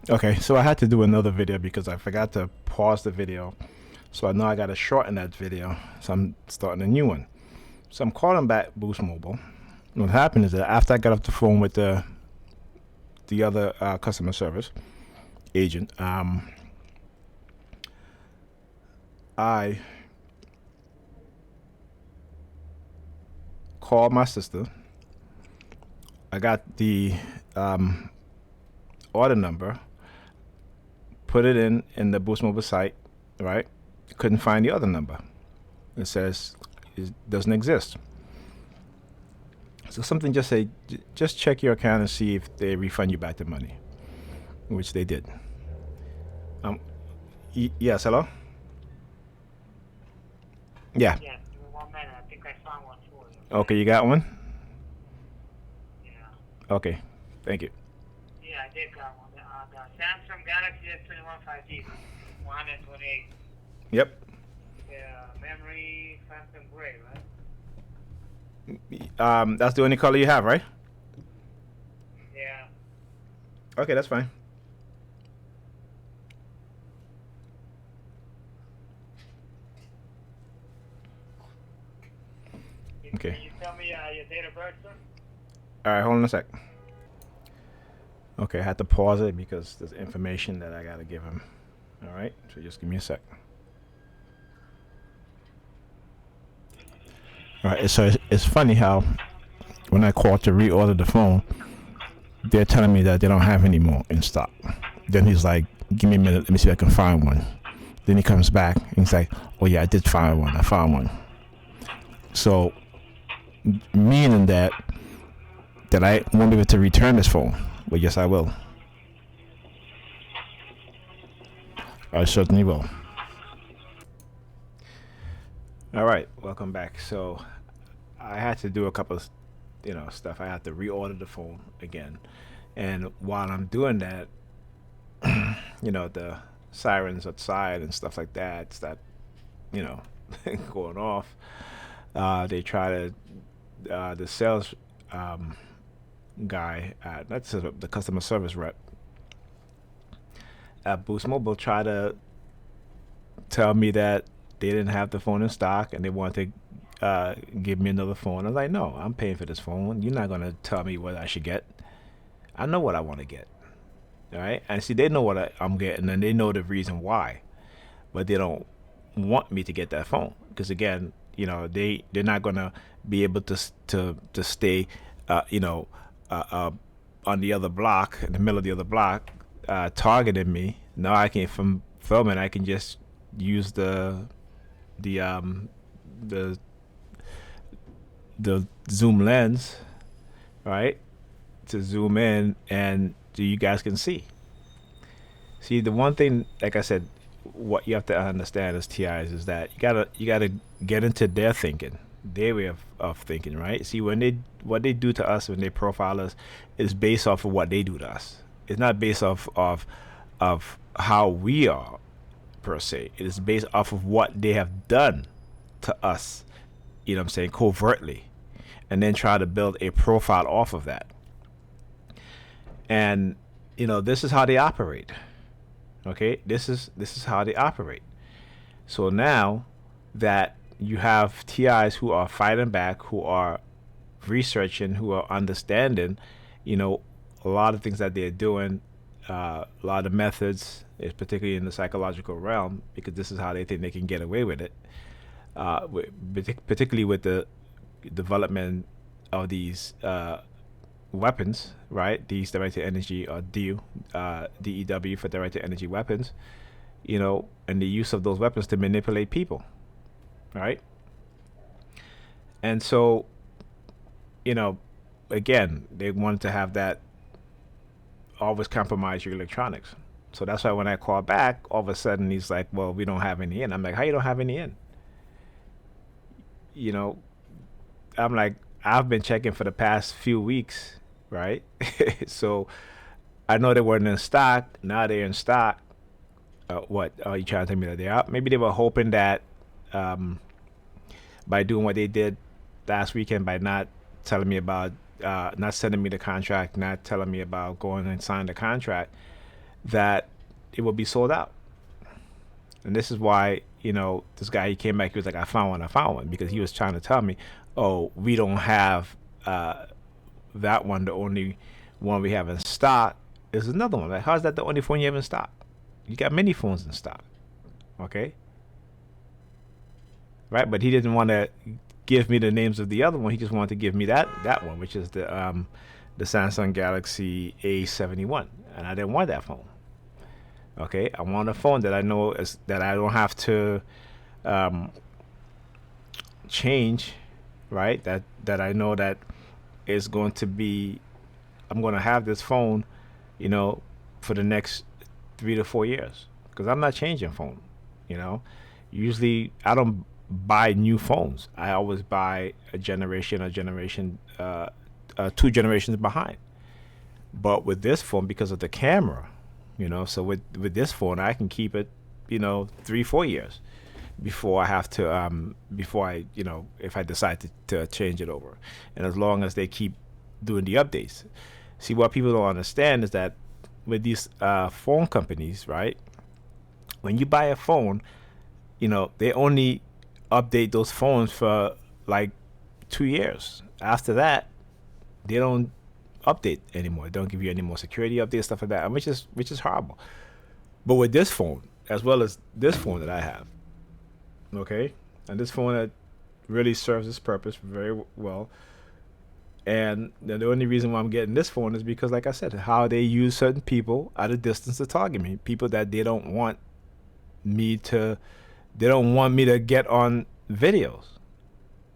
Okay, so I had to do another video because I forgot to pause the video. So I know I got to shorten that video. So I'm starting a new one. So I'm calling back Boost Mobile. What happened is that after I got off the phone with the other customer service agent, I called my sister. I got the order number, put it in the Boost Mobile site, right? Couldn't find the other number. It says it doesn't exist. So something just say, just check your account and see if they refund you back the money, which they did. Um, yes, hello. Yeah. Yes, give me 1 minute. I think I found one for you, okay? Okay, you got one. Yeah. Okay, thank you. Yeah, I did got one. The Samsung Galaxy S21 5G, 128. Yep. Memory Phantom Gray, right? That's the only color you have, right? Yeah. Okay, that's fine. Okay. Can you tell me your date of birth, sir? All right, hold on a sec. Okay, I had to pause it because there's information that I gotta give him. All right, so just give me a sec. All right, so it's funny how when I call to reorder the phone, they're telling me that they don't have any more in stock. Then he's like, "Give me a minute, let me see if I can find one." Then he comes back and he's like, "Oh yeah, I did find one. I found one." So meaning that I won't be able to return this phone. But yes, I will. I certainly will. All right, welcome back. So I had to do a couple of, stuff. I had to reorder the phone again, and while I'm doing that, the sirens outside and stuff like that start, you know, going off. They try to, the sales um, guy, that's the customer service rep at Boost Mobile, try to tell me that they didn't have the phone in stock and they wanted to give me another phone. I was like, no, I'm paying for this phone. You're not gonna tell me what I should get. I know what I want to get. All right, and see, they know what I'm getting, and they know the reason why, but they don't want me to get that phone because again, they're not gonna be able to stay, you know, uh, uh, on the other block, in the middle of the other block, targeting me. Now I can from it, I can just use the the the zoom lens, right, to zoom in and you guys can see. See, the one thing, like I said, what you have to understand as TIs is that you gotta get into their thinking, their way of thinking, right? See, when they what they do to us when they profile us is based off of what they do to us. It's not based off of how we are per se. It is based off of what they have done to us. You know what I'm saying, covertly, and then try to build a profile off of that. And this is how they operate. Okay, this is how they operate. So now that you have TIs who are fighting back, who are researching, who are understanding, you know, a lot of things that they're doing, a lot of methods, is particularly in the psychological realm, because this is how they think they can get away with it. Particularly with the development of these weapons, right? These directed energy or DEW for directed energy weapons, and the use of those weapons to manipulate people, right? And so, you know, again, they wanted to have that always compromise your electronics. So that's why when I call back, all of a sudden he's like, "Well, we don't have any in." I'm like, "How you don't have any in?" You know, I'm like, I've been checking for the past few weeks, right? So I know they weren't in stock. Now they're in stock. What are you trying to tell me that they're out? Maybe they were hoping that um, by doing what they did last weekend, by not telling me about, not sending me the contract, not telling me about going and signing the contract, that it will be sold out. And this is why, this guy, he came back, he was like, I found one, because he was trying to tell me, oh, we don't have that one. The only one we have in stock is another one. Like, how's that the only phone you have in stock? You got many phones in stock. Okay? Right? But he didn't want to give me the names of the other one. He just wanted to give me that one, which is the Samsung Galaxy A71. And I didn't want that phone. Okay? I want a phone that I know is that I don't have to change, right? That I know that is going to be, I'm going to have this phone, for the next 3 to 4 years, because I'm not changing phone. You know, usually I don't buy new phones. I always buy a generation, 2 generations behind. But with this phone, because of the camera, so with this phone, I can keep it, 3 4 years before I have to before I if I decide to change it over, and as long as they keep doing the updates. See, what people don't understand is that with these phone companies, right? When you buy a phone, they only update those phones for like 2 years. After that, they don't update anymore. They don't give you any more security updates, stuff like that, which is horrible. But with this phone, as well as this phone that I have, okay, and this phone that really serves its purpose very well. And the only reason why I'm getting this phone is because, like I said, how they use certain people at a distance to target me. People that me to, they don't want me to get on videos,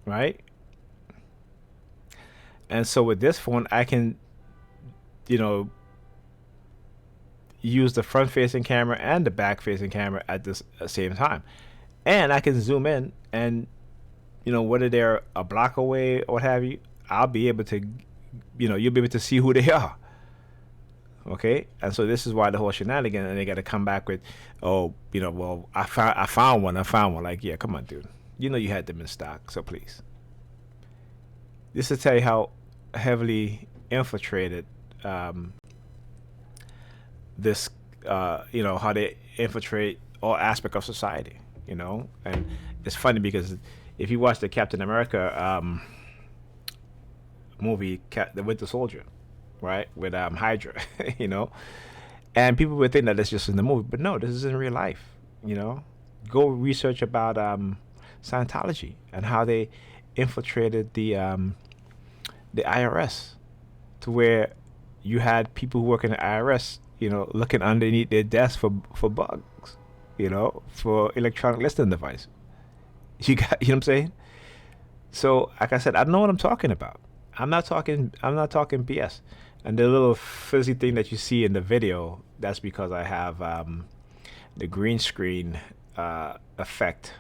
right? And so with this phone, I can, use the front-facing camera and the back-facing camera at this same time, and I can zoom in, and whether they're a block away or what have you, I'll be able to, you'll be able to see who they are. Okay, and so this is why the whole shenanigan, and they got to come back with, oh, well, I found one. Like, yeah, come on, dude. You had them in stock, so please. This to tell you how heavily infiltrated this, how they infiltrate all aspect of society, and it's funny because if you watch the Captain America movie, The Winter Soldier, right, with Hydra, and people would think that it's just in the movie, but no, this is in real life. Go research about Scientology and how they infiltrated the IRS, to where you had people who work in the IRS, looking underneath their desk for bugs, for electronic listening device. You got, you know what I'm saying? So, like I said, I know what I'm talking about. I'm not talking BS. And the little fuzzy thing that you see in the video, that's because I have the green screen effect,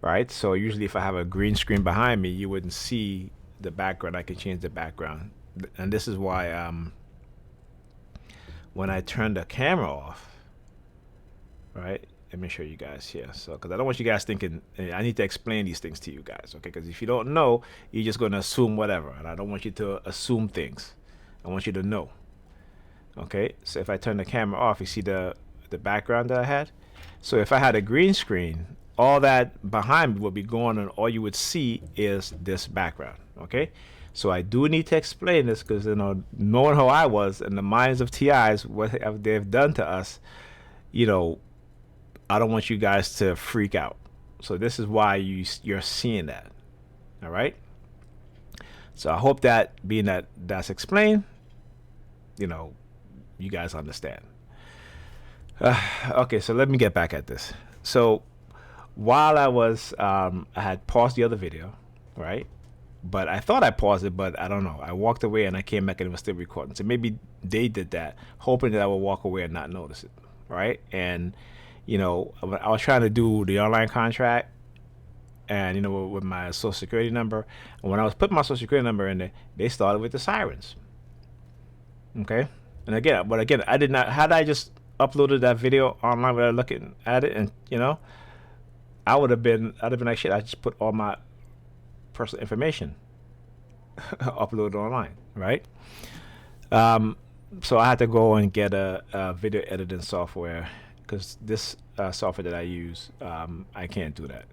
right? So usually if I have a green screen behind me, you wouldn't see the background. I can change the background. And this is why when I turn the camera off, right? Let me show you guys here. So, because I don't want you guys thinking, I need to explain these things to you guys, okay? Because if you don't know, you're just going to assume whatever. And I don't want you to assume things. I want you to know. Okay? So if I turn the camera off, you see the background that I had? So if I had a green screen, all that behind me would be gone, and all you would see is this background, okay? So I do need to explain this, because, knowing how I was and the minds of TIs, what they've done to us, I don't want you guys to freak out. So this is why you're seeing that. All right? So I hope that, being that that's explained, you guys understand. Okay, so let me get back at this. So while I had paused the other video, right? But I thought I paused it, but I don't know. I walked away and I came back and it was still recording. So maybe they did that, hoping that I would walk away and not notice it, right? And I was trying to do the online contract, and with my social security number. And when I was putting my social security number in there, they started with the sirens. Okay, and again, I did not. Had I just uploaded that video online without looking at it, and I'd have been like, shit, I just put all my personal information uploaded online, right? So I had to go and get a video editing software because this software that I use, I can't do that.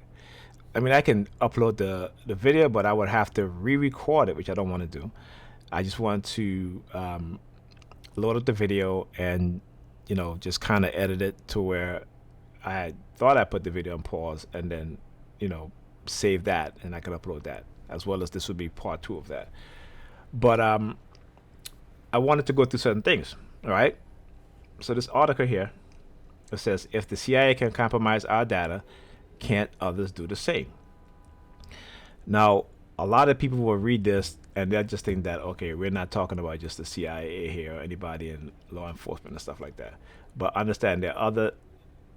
I mean, I can upload the video, but I would have to re-record it, which I don't want to do. I just want to load up the video and just kind of edit it to where I thought I put the video on pause and then you know save that and I can upload that as well as this would be part two of that. But I wanted to go through certain things. All right. So this article here, it says if the CIA can compromise our data, can't others do the same? Now, a lot of people will read this and they'll just think that okay, we're not talking about just the CIA here or anybody in law enforcement and stuff like that. But understand there are other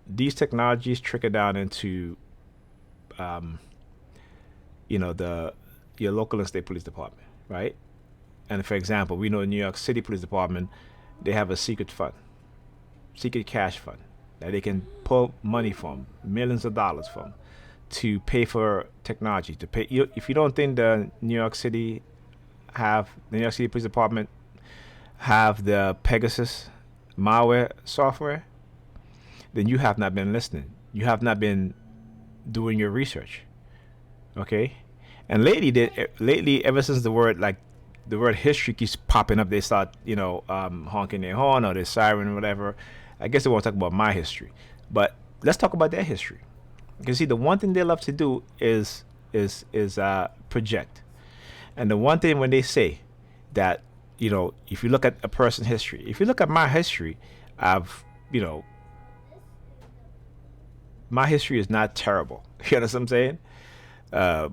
these technologies trickle down into um, the your local and state police department, right? And for example, we know New York City Police Department, they have a secret fund, secret cash fund that they can pull money from, millions of dollars from, to pay for technology. To pay, if you don't think the New York City Police Department have the Pegasus malware software, then you have not been listening. You have not been doing your research. Okay, and lately, ever since the word history keeps popping up, they start honking their horn or their siren or whatever. I guess they want to talk about my history, but let's talk about their history. You can see the one thing they love to do is project, and the one thing when they say that if you look at a person's history, if you look at my history, I've my history is not terrible. You know what I'm saying? Uh,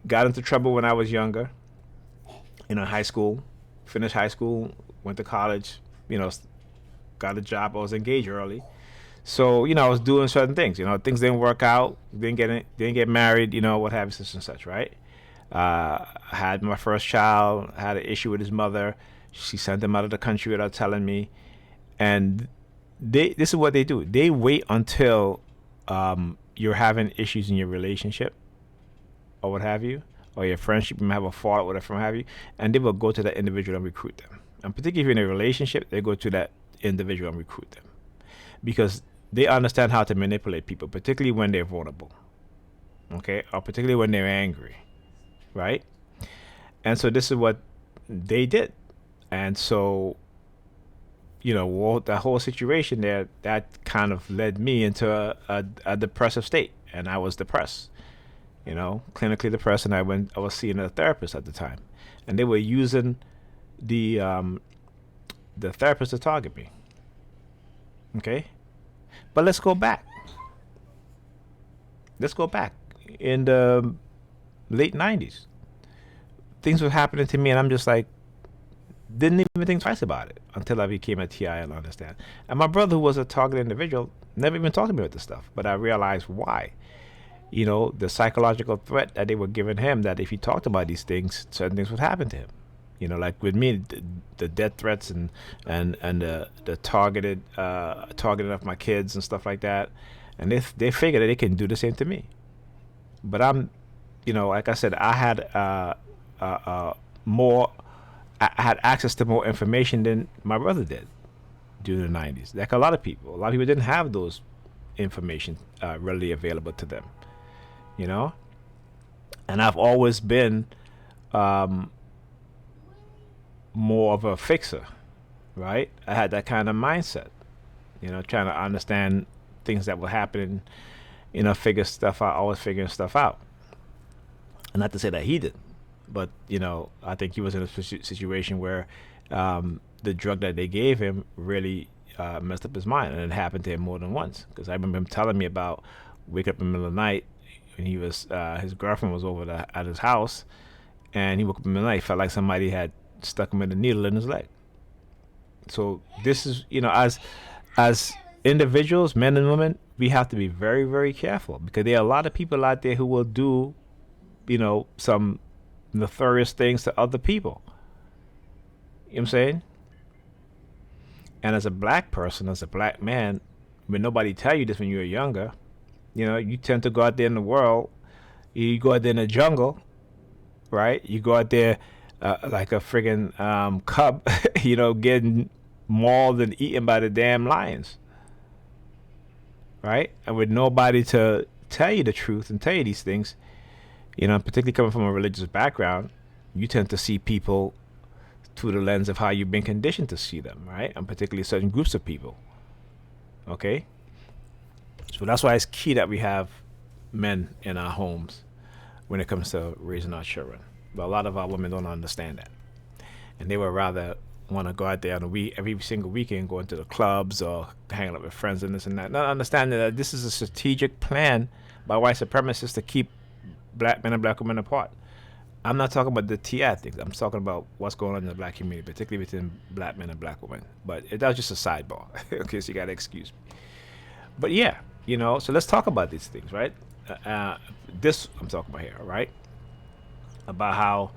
got into trouble when I was younger. High school, finished high school, went to college. Got a job. I was engaged early, so I was doing certain things. Things didn't work out. Didn't get married. What have you, such and such. Right? I had my first child. Had an issue with his mother. She sent him out of the country without telling me, and this is what they do. They wait until you're having issues in your relationship or what have you, or your friendship, you might have a fault, whatever, what have you, and they will go to that individual and recruit them. And particularly if you're in a relationship, they go to that individual and recruit them because they understand how to manipulate people, particularly when they're vulnerable, okay, or particularly when they're angry, right? And so this is what they did, and so that whole situation there, that kind of led me into a depressive state, and I was depressed, clinically depressed, and I was seeing a therapist at the time, and they were using the therapist to target me. Okay, but let's go back. Let's go back in the late '90s. Things were happening to me, and I'm just like, didn't even think twice about it until I became a TI and understand. And my brother, who was a targeted individual, never even talked to me about this stuff. But I realized why. The psychological threat that they were giving him, that if he talked about these things, certain things would happen to him. Like with me, the death threats and the targeting of my kids and stuff like that. And they figure that they can do the same to me. But I'm, like I said, I had more. I had access to more information than my brother did during the '90s. Like a lot of people, didn't have those information readily available to them. You know, and I've always been more of a fixer, right? I had that kind of mindset, trying to understand things that were happening, figure stuff out, always figuring stuff out. And not to say that he did, but I think he was in a situation where the drug that they gave him really messed up his mind, and it happened to him more than once. Because I remember him telling me about waking up in the middle of the night, and he was his girlfriend was over at his house, and he woke up in the night, felt like somebody had stuck him with a needle in his leg. So this is, as individuals, men and women, we have to be very, very careful, because there are a lot of people out there who will do, some nefarious things to other people. You know what I'm saying? And as a black person, as a black man, when nobody tell you this when you were younger, you tend to go out there in the world, you go out there in the jungle, right? You go out there like a friggin' cub, getting mauled and eaten by the damn lions, right? And with nobody to tell you the truth and tell you these things, particularly coming from a religious background, you tend to see people through the lens of how you've been conditioned to see them, right? And particularly certain groups of people. Okay? So that's why it's key that we have men in our homes when it comes to raising our children. But a lot of our women don't understand that. And they would rather want to go out there on a week, every single weekend, going to the clubs or hanging out with friends and this and that. Not understanding that this is a strategic plan by white supremacists to keep black men and black women apart. I'm not talking about the TI things. I'm talking about what's going on in the black community, particularly within black men and black women. But that was just a sidebar. Okay, so you got to excuse me. But yeah, so let's talk about these things, right? This I'm talking about here, right? About how,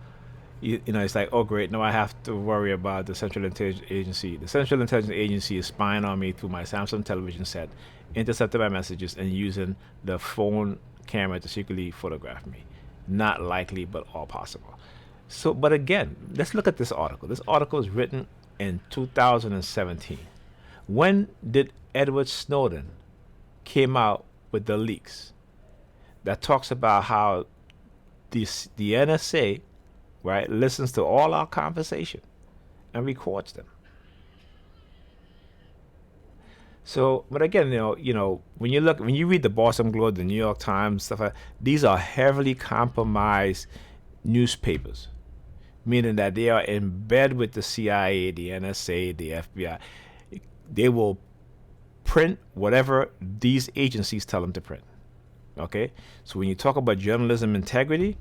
it's like, oh, great, now I have to worry about the Central Intelligence Agency. The Central Intelligence Agency is spying on me through my Samsung television set, intercepting my messages, and using the phone camera to secretly photograph me. Not likely, but all possible. So, but again, let's look at this article. This article is written in 2017. When did Edward Snowden came out with the leaks that talks about how the NSA, right, listens to all our conversation and records them? So, but again, when you read the Boston Globe, the New York Times, stuff like that, these are heavily compromised newspapers, meaning that they are in bed with the CIA, the NSA, the FBI. They will print whatever these agencies tell them to print. Okay? So when you talk about journalism integrity,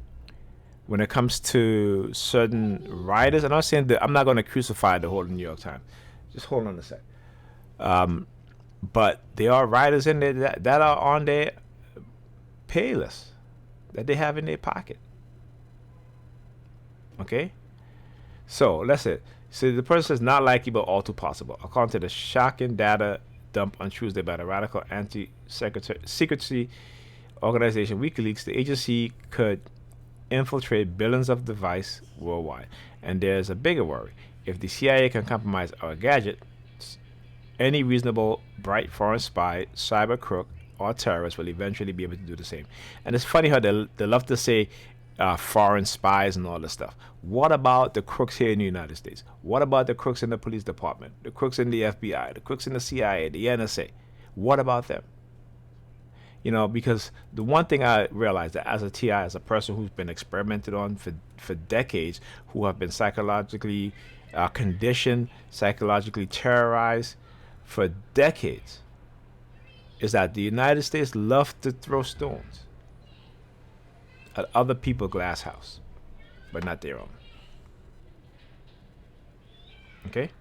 when it comes to certain writers, and I'm saying that I'm not going to crucify the whole New York Times. Just hold on a sec. But there are writers in there that are on their pay list that they have in their pocket. Okay? So, let's say. So the person says not likely but all too possible. According to the shocking data dump on Tuesday by the radical anti-secrecy organization WikiLeaks, the agency could infiltrate billions of devices worldwide. And there's a bigger worry. If the CIA can compromise our gadgets, any reasonable, bright foreign spy, cyber crook, or terrorist will eventually be able to do the same. And it's funny how they love to say foreign spies and all this stuff. What about the crooks here in the United States? What about the crooks in the police department, the crooks in the FBI, the crooks in the CIA, the NSA? What about them? Because the one thing I realized that as a TI, as a person who's been experimented on for decades, who have been psychologically conditioned, psychologically terrorized for decades, is that the United States love to throw stones at other people's glass house, but not their own. Okay?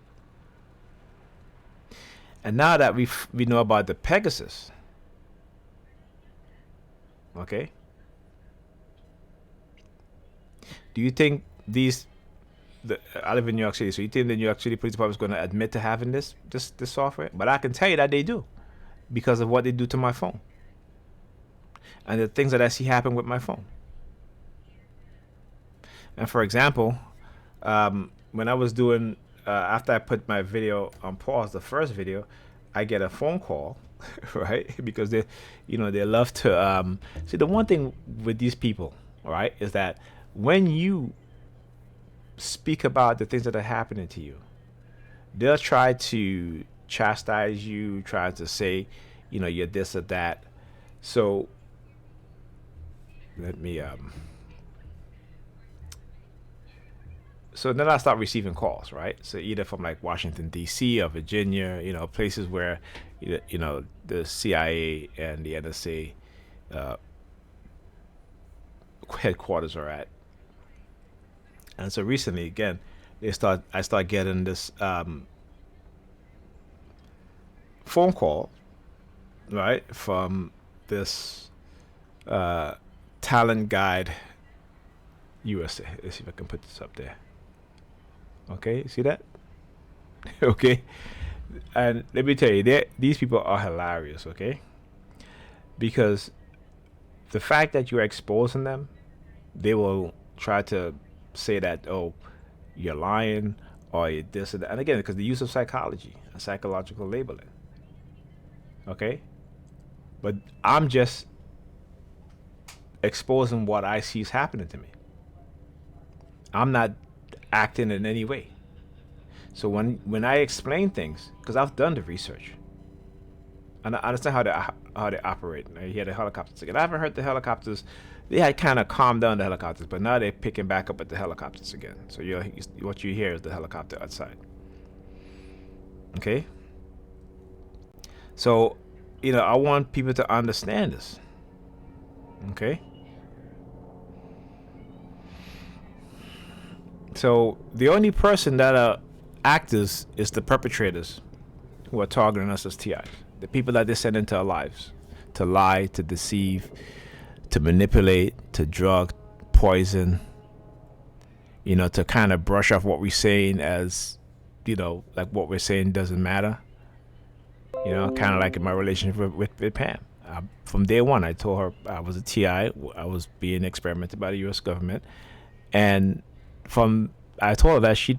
And now that we know about the Pegasus, okay? Do you think I live in New York City, so you think the New York City Police Department is going to admit to having this software? But I can tell you that they do, because of what they do to my phone and the things that I see happen with my phone. And for example, when I was doing after I put my video on pause, the first video, I get a phone call, right? Because they love to see. The one thing with these people, right, is that when you speak about the things that are happening to you, they'll try to chastise you, try to say, you're this or that. So let me so then I start receiving calls, right? So either from like Washington D.C. or Virginia, places where the CIA and the NSA headquarters are at. And so recently, again, I start getting this phone call, right, from this Talent Guide USA. Let's see if I can put this up there. Okay, see that? Okay. And let me tell you, these people are hilarious, okay? Because the fact that you're exposing them, they will try to say that, oh, you're lying, or you're this and that. And again, because the use of psychology, psychological labeling. Okay? But I'm just exposing what I see is happening to me. I'm not acting in any way. So when I explain things, because I've done the research, and I understand how they operate. Now, you hear the helicopters again. I haven't heard the helicopters. They had kind of calmed down the helicopters, but now they're picking back up at the helicopters again. So what you hear is the helicopter outside. Okay. So, I want people to understand this. Okay. So the only person that are actors is the perpetrators who are targeting us as TIs. The people that they send into our lives to lie, to deceive, to manipulate, to drug, poison, to kind of brush off what we're saying as, like what we're saying doesn't matter. Kind of like in my relationship with Pam. From day one, I told her I was a TI. I was being experimented by the U.S. government. And I told her that she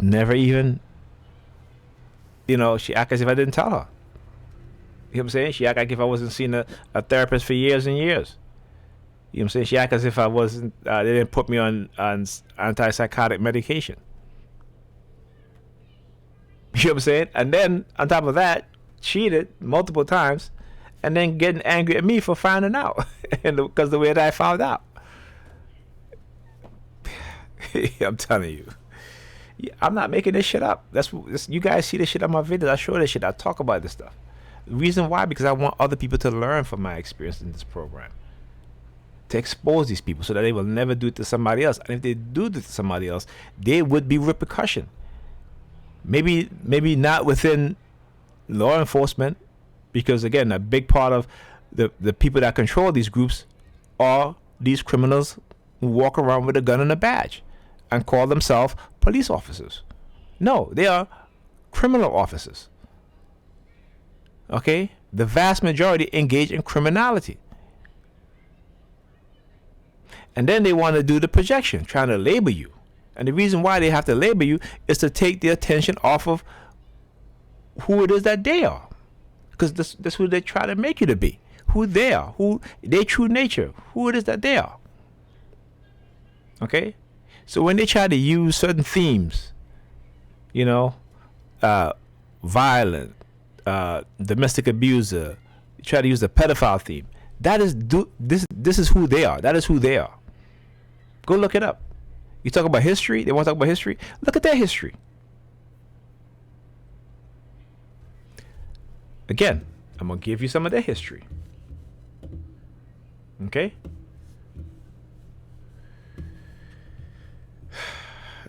never even, she acted as if I didn't tell her. You know what I'm saying? She acted like if I wasn't seeing a therapist for years and years. You know what I'm saying? She acted as if I wasn't, they didn't put me on antipsychotic medication. You know what I'm saying? And then, on top of that, cheated multiple times and then getting angry at me for finding out. And because the way that I found out. I'm telling you. I'm not making this shit up. You guys see this shit on my videos. I show this shit. I talk about this stuff. The reason why? Because I want other people to learn from my experience in this program. To expose these people so that they will never do it to somebody else. And if they do it to somebody else, there would be repercussion. Maybe not within law enforcement, because again, a big part of the people that control these groups are these criminals who walk around with a gun and a badge and call themselves police officers. No, they are criminal officers. Okay? The vast majority engage in criminality. And then they want to do the projection, trying to label you. And the reason why they have to label you is to take the attention off of who it is that they are. Because that's who they try to make you to be. Who they are. Who their true nature. Who it is that they are. Okay? So when they try to use certain themes, violent, domestic abuser, try to use the pedophile theme, this is who they are. That is who they are. Go look it up. You talk about history, they want to talk about history, look at their history. Again, I'm going to give you some of their history. Okay?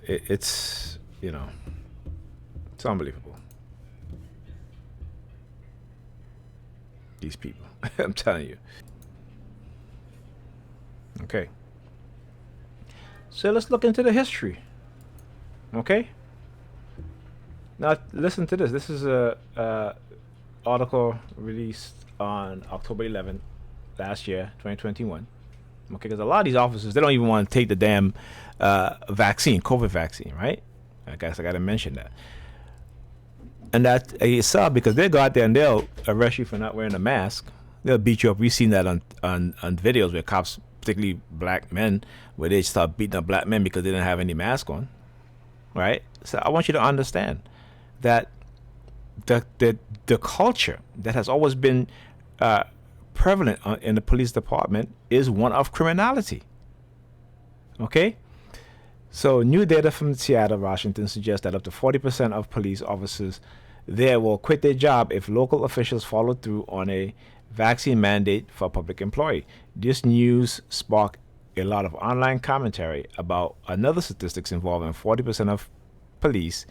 It's it's unbelievable. These people. I'm telling you. Okay. So let's look into the history. Okay? Now listen to this. This is a article released on October 11th last year, 2021. Okay, because a lot of these officers, they don't even want to take the damn vaccine, COVID vaccine, right? I guess I got to mention that. And that it's sad because they'll go out there and they'll arrest you for not wearing a mask. They'll beat you up. We've seen that on videos where cops, particularly black men, where they start beating up black men because they didn't have any mask on, right? So I want you to understand that the culture that has always been prevalent in the police department is one of criminality. Okay? So new data from Seattle, Washington suggests that up to 40% of police officers there will quit their job if local officials follow through on a vaccine mandate for a public employee. This news sparked a lot of online commentary about another statistics involving 40% of police,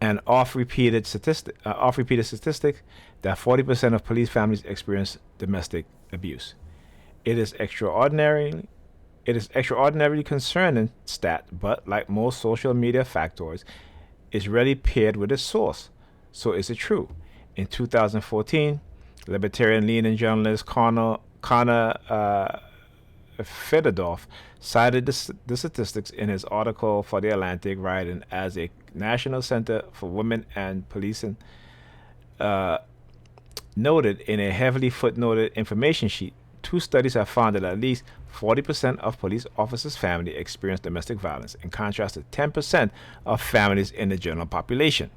an oft-repeated statistic that 40% of police families experience domestic abuse. It is extraordinarily concerning stat, but like most social media factors, is rarely paired with a source. So is it true? In 2014, libertarian leaning journalist Connor Fedorf cited the statistics in his article for The Atlantic, writing as a National Center for Women and Policing noted in a heavily footnoted information sheet. Two studies have found that at least 40% of police officers' families experience domestic violence, in contrast to 10% of families in the general population.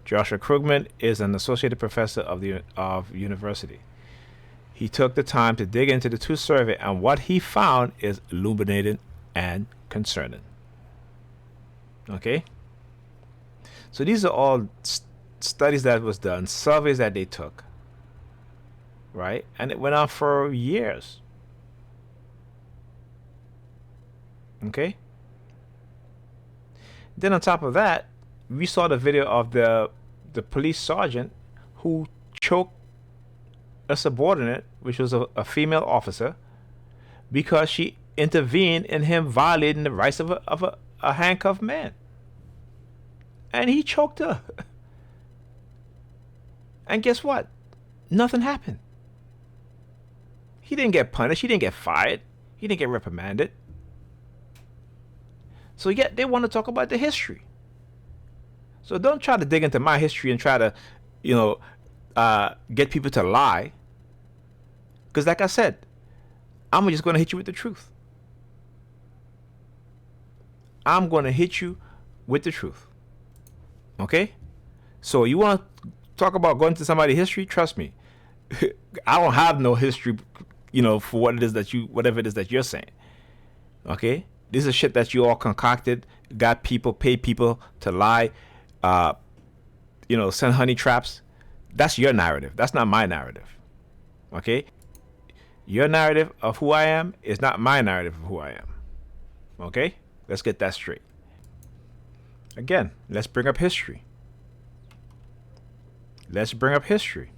Joshua Krugman is an associate professor of university. He took the time to dig into the two surveys, and what he found is illuminating and concerning. Okay? So these are all studies that was done, surveys that they took, right? And it went on for years. Okay? Then on top of that, we saw the video of the police sergeant who choked a subordinate, which was a female officer, because she intervened in him violating the rights of a handcuffed man. And he choked her. And guess what? Nothing happened. He didn't get punished. He didn't get fired. He didn't get reprimanded. So yet they want to talk about the history. So don't try to dig into my history and try to, get people to lie. Because like I said, I'm just going to hit you with the truth. I'm going to hit you with the truth. Okay? So you want to talk about going to somebody's history? Trust me. I don't have no history, for whatever it is that you're saying. Okay? This is shit that you all concocted, got people, paid people to lie, send honey traps. That's your narrative. That's not my narrative. Okay? Your narrative of who I am is not my narrative of who I am. Okay? Let's get that straight. Again, let's bring up history. Let's bring up history.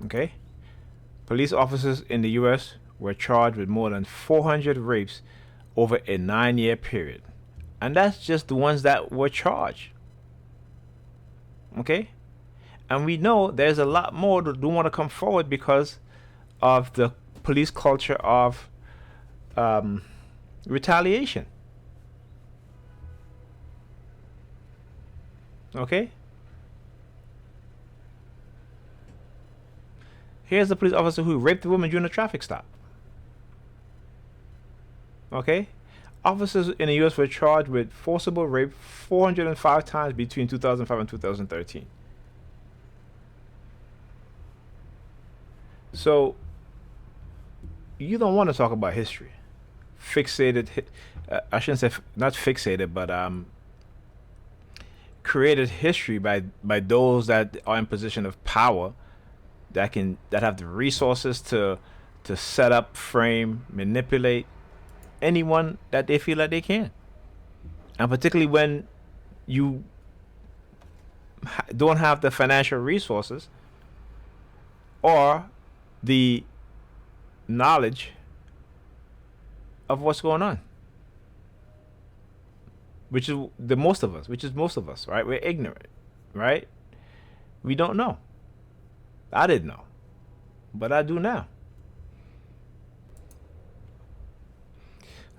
Okay? Police officers in the U.S. were charged with more than 400 rapes over a 9-year period. And that's just the ones that were charged. Okay? And we know there's a lot more that do want to come forward because of the police culture of retaliation. Okay? Here's a police officer who raped a woman during a traffic stop. Okay? Officers in the U.S. were charged with forcible rape 405 times between 2005 and 2013. So, you don't want to talk about history. Fixated, I shouldn't say, not fixated, but created history by those that are in position of power, that have the resources to set up, frame, manipulate anyone that they feel like they can. And particularly when you don't have the financial resources or the knowledge of what's going on, which is most of us, right? We're ignorant, right? We don't know. I didn't know, but I do now.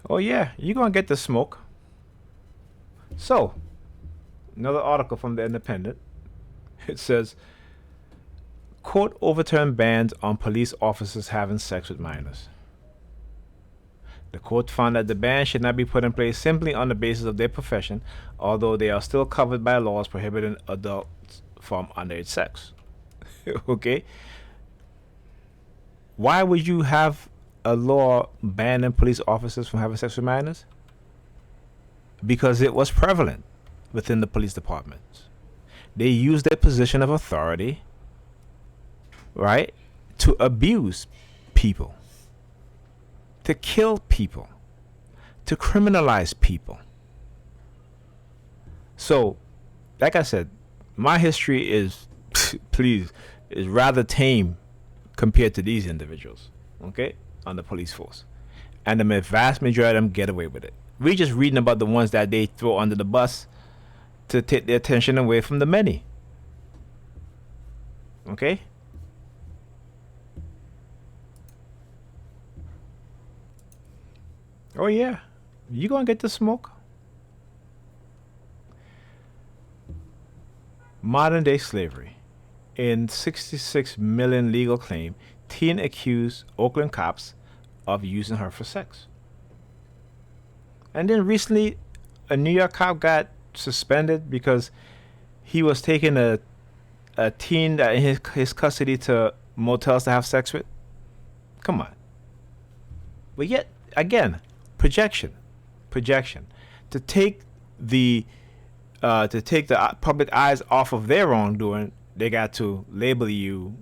Oh yeah, you're gonna get the smoke. So, another article from the Independent. It says, court overturned bans on police officers having sex with minors. The court found that the ban should not be put in place simply on the basis of their profession, although they are still covered by laws prohibiting adults from underage sex. Okay? Why would you have a law banning police officers from having sex with minors? Because it was prevalent within the police departments. They used their position of authority, right, to abuse people, to kill people, to criminalize people. So, like I said, my history is, is rather tame compared to these individuals, okay, on the police force. And the vast majority of them get away with it. We're just reading about the ones that they throw under the bus to take their attention away from the many. Okay? Oh yeah, you gonna get the smoke. Modern day slavery. In 66 million legal claim, teen accused Oakland cops of using her for sex. And then recently, a New York cop got suspended because he was taking a teen that in his custody to motels to have sex with. Come on. But yet, again, projection, projection. To take the public eyes off of their wrongdoing, they got to label you,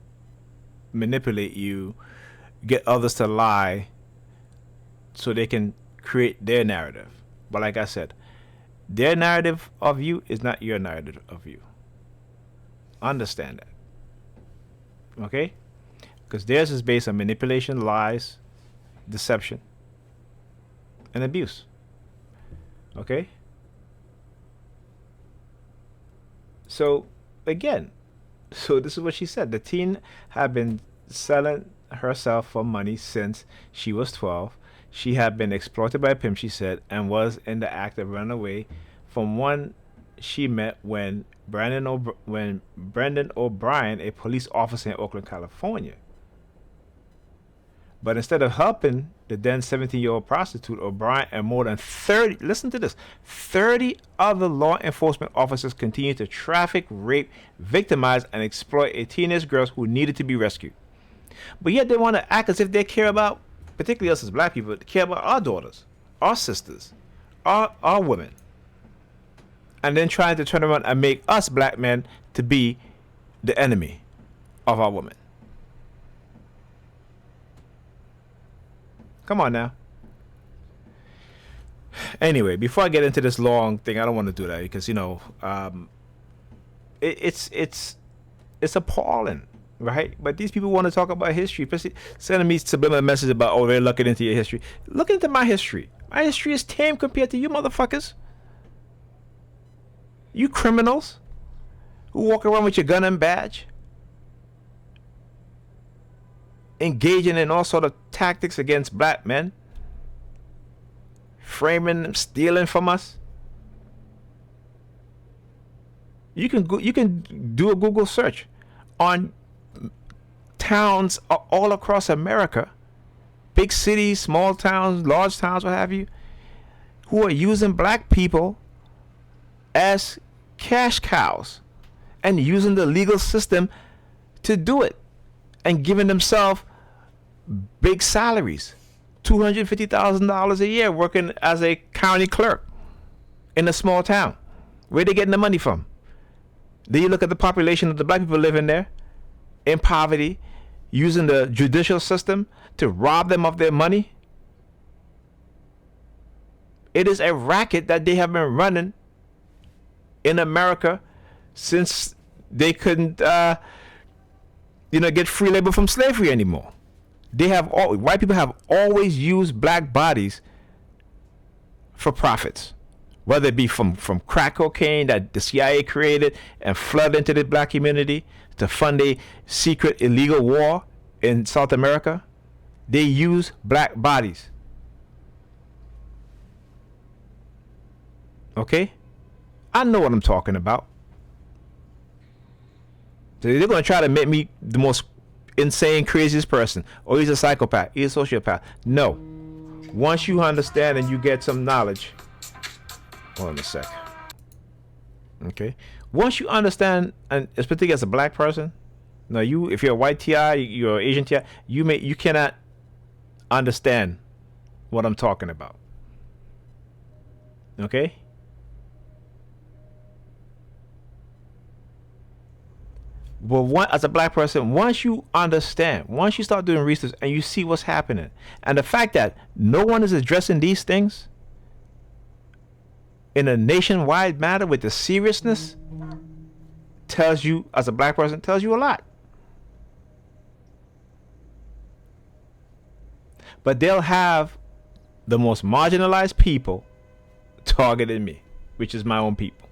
manipulate you, get others to lie, so they can create their narrative. But like I said, their narrative of you is not your narrative of you. Understand that, okay? Because theirs is based on manipulation, lies, deception, and abuse. Okay? So, again, so this is what she said. The teen had been selling herself for money since she was 12. She had been exploited by a pimp, she said, and was in the act of running away from one she met when Brendan O'Brien, a police officer in Oakland, California. But instead of helping the then 17-year-old prostitute, O'Brien and more than 30, listen to this, 30 other law enforcement officers continued to traffic, rape, victimize, and exploit a teenage girls who needed to be rescued. But yet they want to act as if they care about, particularly us as black people, care about our daughters, our sisters, our women. And then trying to turn around and make us black men to be the enemy of our women. Come on now. Anyway, before I get into this long thing, I don't want to do that because it's appalling, right? But these people want to talk about history, especially sending me subliminal messages about, oh, they're looking into your history. Look into my history. My history is tame compared to you motherfuckers. You criminals who walk around with your gun and badge, engaging in all sort of tactics against black men, framing them, stealing from us. You can do a Google search on towns all across America, big cities, small towns, large towns, what have you, who are using black people as cash cows and using the legal system to do it and giving themselves big salaries, $250,000 a year working as a county clerk in a small town. Where they getting the money from? Then you look at the population of the black people living there in poverty, using the judicial system to rob them of their money. It is a racket that they have been running in America since they couldn't get free labor from slavery anymore. White people have always used black bodies for profits, whether it be from crack cocaine that the CIA created and flooded into the black community to fund a secret illegal war in South America. They use black bodies. Okay? I know what I'm talking about. So they're going to try to make me the most insane, craziest person. Or he's a psychopath. He's a sociopath. No. Once you understand and you get some knowledge. Hold on a sec. Okay. Once you understand, and especially as a black person, now if you're a white TI, you're an Asian TI, you cannot understand what I'm talking about. Okay? But as a black person, once you understand, once you start doing research and you see what's happening, and the fact that no one is addressing these things in a nationwide matter with the seriousness, tells you, as a black person, tells you a lot. But they'll have the most marginalized people targeting me, which is my own people.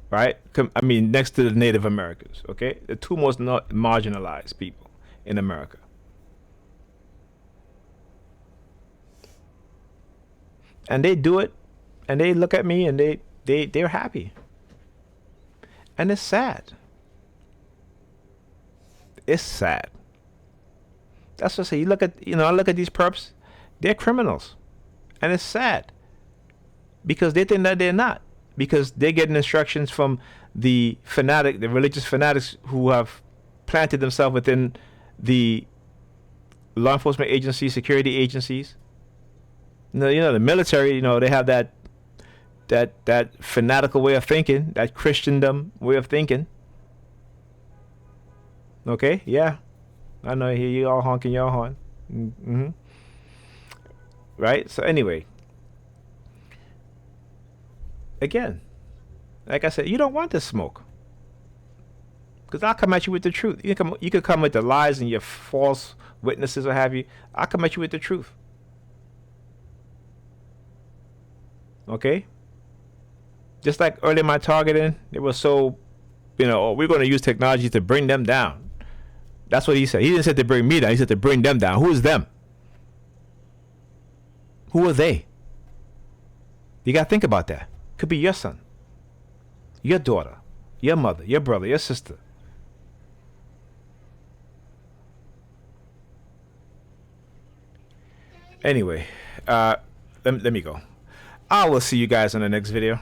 Right? I mean, next to the Native Americans, okay? The two most marginalized people in America. And they do it, and they look at me, and they're happy. And it's sad. It's sad. That's what I say. You look at, I look at these perps, they're criminals. And it's sad. Because they think that they're not. Because they're getting instructions from the religious fanatics who have planted themselves within the law enforcement agencies, security agencies. The military, they have that fanatical way of thinking, that Christendom way of thinking. Okay, yeah. I know, I hear you all honking your horn. Mm-hmm. Right? So anyway, again, like I said, you don't want to smoke. Because I'll come at you with the truth. You could come with the lies and your false witnesses or have you. I'll come at you with the truth. Okay? Just like early in my targeting, it was so, we're going to use technology to bring them down. That's what he said. He didn't say to bring me down. He said to bring them down. Who is them? Who are they? You got to think about that. Could be your son, your daughter, your mother, your brother, your sister. Anyway, let me go. I will see you guys in the next video.